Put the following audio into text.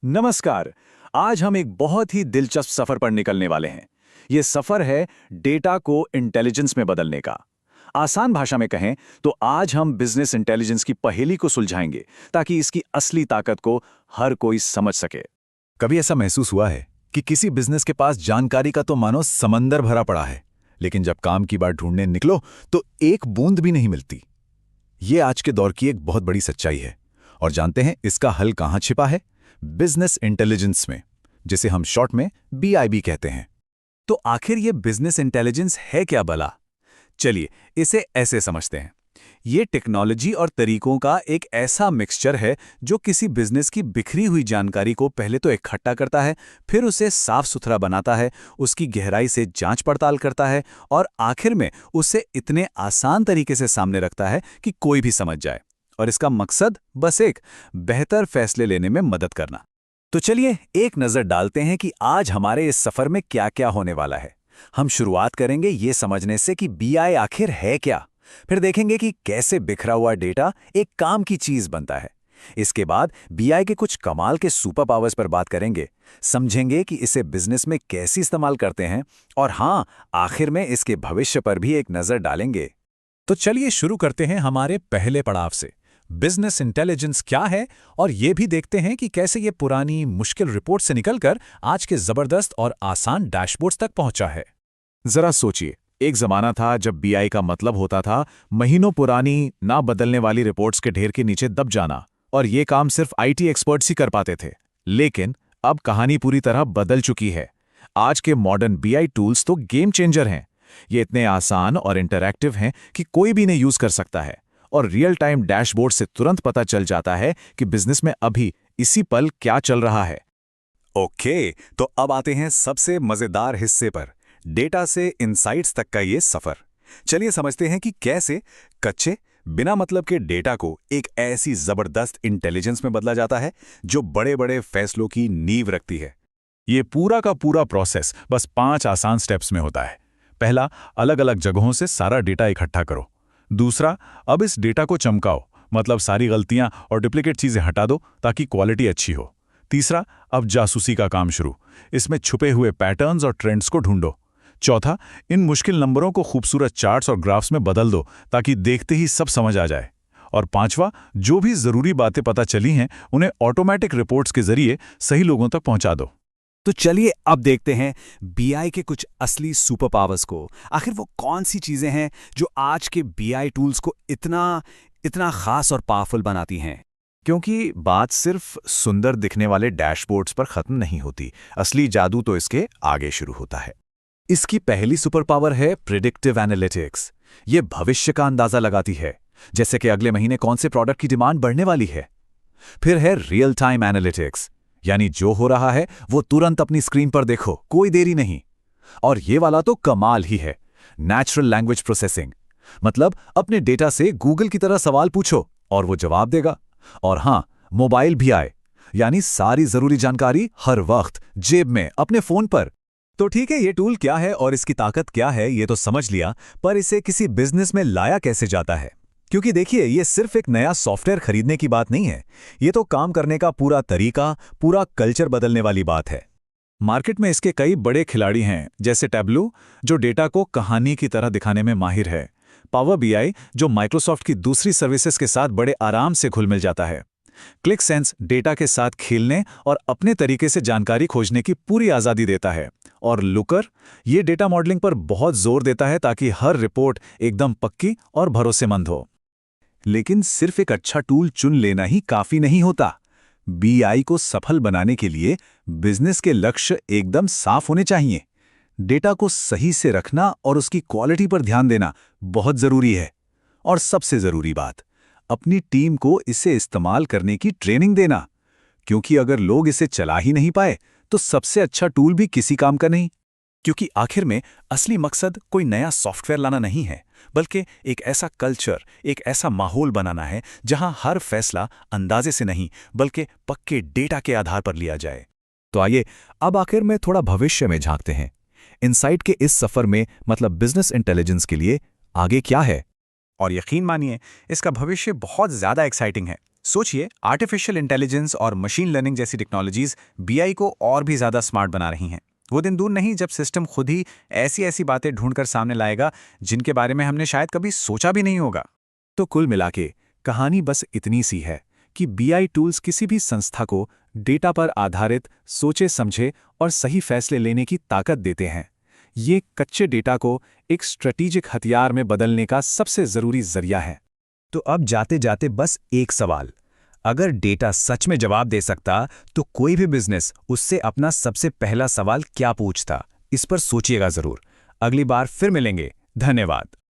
नमस्कार। आज हम एक बहुत ही दिलचस्प सफर पर निकलने वाले हैं। ये सफर है डेटा को इंटेलिजेंस में बदलने का। आसान भाषा में कहें तो आज हम बिजनेस इंटेलिजेंस की पहेली को सुलझाएंगे ताकि इसकी असली ताकत को हर कोई समझ सके। कभी ऐसा महसूस हुआ है कि किसी बिजनेस के पास जानकारी का तो मानो समंदर भरा पड़ा है, लेकिन जब काम की बात ढूंढने निकलो तो एक बूंद भी नहीं मिलती। ये आज के दौर की एक बहुत बड़ी सच्चाई है। और जानते हैं इसका हल कहाँ छिपा है? बिजनेस इंटेलिजेंस में, जिसे हम शॉर्ट में BIB कहते हैं। तो आखिर ये बिजनेस इंटेलिजेंस है क्या भला? चलिए इसे ऐसे समझते हैं। ये टेक्नोलॉजी और तरीकों का एक ऐसा मिक्सचर है जो किसी बिजनेस की बिखरी हुई जानकारी को पहले तो इकट्ठा करता है, फिर उसे साफ सुथरा बनाता है, उसकी गहराई से जांच पड़ताल करता है और आखिर में उसे इतने आसान तरीके से सामने रखता है कि कोई भी समझ जाए। और इसका मकसद बस एक, बेहतर फैसले लेने में मदद करना। तो चलिए एक नजर डालते हैं कि आज हमारे इस सफर में क्या क्या होने वाला है। हम शुरुआत करेंगे ये समझने से कि BI आखिर है क्या। फिर देखेंगे कि कैसे बिखरा हुआ डेटा एक काम की चीज बनता है। इसके बाद BI के कुछ कमाल के सुपर पावर्स पर बात करेंगे, समझेंगे कि इसे बिजनेस में कैसे इस्तेमाल करते हैं और हाँ, आखिर में इसके भविष्य पर भी एक नजर डालेंगे। तो चलिए शुरू करते हैं हमारे पहले पड़ाव से। बिजनेस इंटेलिजेंस क्या है, और ये भी देखते हैं कि कैसे ये पुरानी मुश्किल रिपोर्ट से निकलकर आज के जबरदस्त और आसान डैशबोर्ड्स तक पहुंचा है। जरा सोचिए, एक जमाना था जब BI का मतलब होता था महीनों पुरानी ना बदलने वाली रिपोर्ट्स के ढेर के नीचे दब जाना, और ये काम सिर्फ IT एक्सपर्ट्स ही कर पाते थे। लेकिन अब कहानी पूरी तरह बदल चुकी है। आज के मॉडर्न BI टूल्स तो गेम चेंजर हैं। ये इतने आसान और इंटरैक्टिव हैं कि कोई भी इन्हें यूज कर सकता है, और रियल टाइम डैशबोर्ड से तुरंत पता चल जाता है कि बिजनेस में अभी इसी पल क्या चल रहा है। ओके, तो अब आते हैं सबसे मजेदार हिस्से पर, डेटा से इनसाइट्स तक का ये सफर। चलिए समझते हैं कि कैसे कच्चे बिना मतलब के डेटा को एक ऐसी जबरदस्त इंटेलिजेंस में बदला जाता है जो बड़े बड़े फैसलों की नींव रखती है। ये पूरा का पूरा प्रोसेस बस 5 आसान स्टेप्स में होता है। पहला, अलग अलग जगहों से सारा डेटा इकट्ठा करो। दूसरा, अब इस डेटा को चमकाओ, मतलब सारी गलतियां और डुप्लीकेट चीजें हटा दो ताकि क्वालिटी अच्छी हो। तीसरा, अब जासूसी का काम शुरू, इसमें छुपे हुए पैटर्न्स और ट्रेंड्स को ढूंढो। चौथा, इन मुश्किल नंबरों को खूबसूरत चार्ट्स और ग्राफ्स में बदल दो ताकि देखते ही सब समझ आ जाए। और पांचवा, जो भी जरूरी बातें पता चली हैं उन्हें ऑटोमेटिक रिपोर्ट्स के जरिए सही लोगों तक पहुंचा दो। तो चलिए अब देखते हैं BI के कुछ असली सुपर पावर्स को। आखिर वो कौन सी चीजें हैं जो आज के BI टूल्स को इतना इतना खास और पावरफुल बनाती हैं। क्योंकि बात सिर्फ सुंदर दिखने वाले डैशबोर्ड्स पर खत्म नहीं होती, असली जादू तो इसके आगे शुरू होता है। इसकी पहली सुपर पावर है प्रिडिक्टिव एनालिटिक्स। ये भविष्य का अंदाजा लगाती है, जैसे कि अगले महीने कौन से प्रोडक्ट की डिमांड बढ़ने वाली है। फिर है रियल टाइम एनालिटिक्स, यानी जो हो रहा है वो तुरंत अपनी स्क्रीन पर देखो, कोई देरी नहीं। और ये वाला तो कमाल ही है, नेचुरल लैंग्वेज प्रोसेसिंग, मतलब अपने डेटा से गूगल की तरह सवाल पूछो और वो जवाब देगा। और हां, मोबाइल भी आए, यानी सारी जरूरी जानकारी हर वक्त जेब में अपने फोन पर। तो ठीक है, ये टूल क्या है और इसकी ताकत क्या है ये तो समझ लिया, पर इसे किसी बिजनेस में लाया कैसे जाता है? क्योंकि देखिए, ये सिर्फ एक नया सॉफ्टवेयर खरीदने की बात नहीं है, ये तो काम करने का पूरा तरीका, पूरा कल्चर बदलने वाली बात है। मार्केट में इसके कई बड़े खिलाड़ी हैं, जैसे टैब्लू जो डेटा को कहानी की तरह दिखाने में माहिर है, पावर BI जो माइक्रोसॉफ्ट की दूसरी सर्विसेज के साथ बड़े आराम से घुल मिल जाता है, क्लिकसेंस डेटा के साथ खेलने और अपने तरीके से जानकारी खोजने की पूरी आज़ादी देता है, और लुकर ये डेटा मॉडलिंग पर बहुत जोर देता है ताकि हर रिपोर्ट एकदम पक्की और भरोसेमंद हो। लेकिन सिर्फ एक अच्छा टूल चुन लेना ही काफी नहीं होता। BI को सफल बनाने के लिए बिजनेस के लक्ष्य एकदम साफ होने चाहिए। डेटा को सही से रखना और उसकी क्वालिटी पर ध्यान देना बहुत जरूरी है। और सबसे जरूरी बात, अपनी टीम को इसे इस्तेमाल करने की ट्रेनिंग देना, क्योंकि अगर लोग इसे चला ही नहीं पाए तो सबसे अच्छा टूल भी किसी काम का नहीं। क्योंकि आखिर में असली मकसद कोई नया सॉफ्टवेयर लाना नहीं है, बल्कि एक ऐसा कल्चर, एक ऐसा माहौल बनाना है जहां हर फैसला अंदाजे से नहीं बल्कि पक्के डेटा के आधार पर लिया जाए। तो आइए अब आखिर में थोड़ा भविष्य में झांकते हैं। इनसाइट के इस सफर में, मतलब बिजनेस इंटेलिजेंस के लिए आगे क्या है? और यकीन मानिए, इसका भविष्य बहुत ज्यादा एक्साइटिंग है। सोचिए, आर्टिफिशियल इंटेलिजेंस और मशीन लर्निंग जैसी टेक्नोलॉजीज बीआई को और भी ज़्यादा स्मार्ट बना रही हैं। वो दिन दूर नहीं जब सिस्टम खुद ही ऐसी ऐसी बातें ढूंढकर सामने लाएगा जिनके बारे में हमने शायद कभी सोचा भी नहीं होगा। तो कुल मिला के कहानी बस इतनी सी है कि बीआई टूल्स किसी भी संस्था को डेटा पर आधारित सोचे समझे और सही फैसले लेने की ताकत देते हैं। ये कच्चे डेटा को एक स्ट्रेटेजिक हथियार में बदलने का सबसे ज़रूरी जरिया है। तो अब जाते जाते बस एक सवाल, अगर डेटा सच में जवाब दे सकता तो कोई भी बिजनेस उससे अपना सबसे पहला सवाल क्या पूछता? इस पर सोचिएगा जरूर। अगली बार फिर मिलेंगे। धन्यवाद।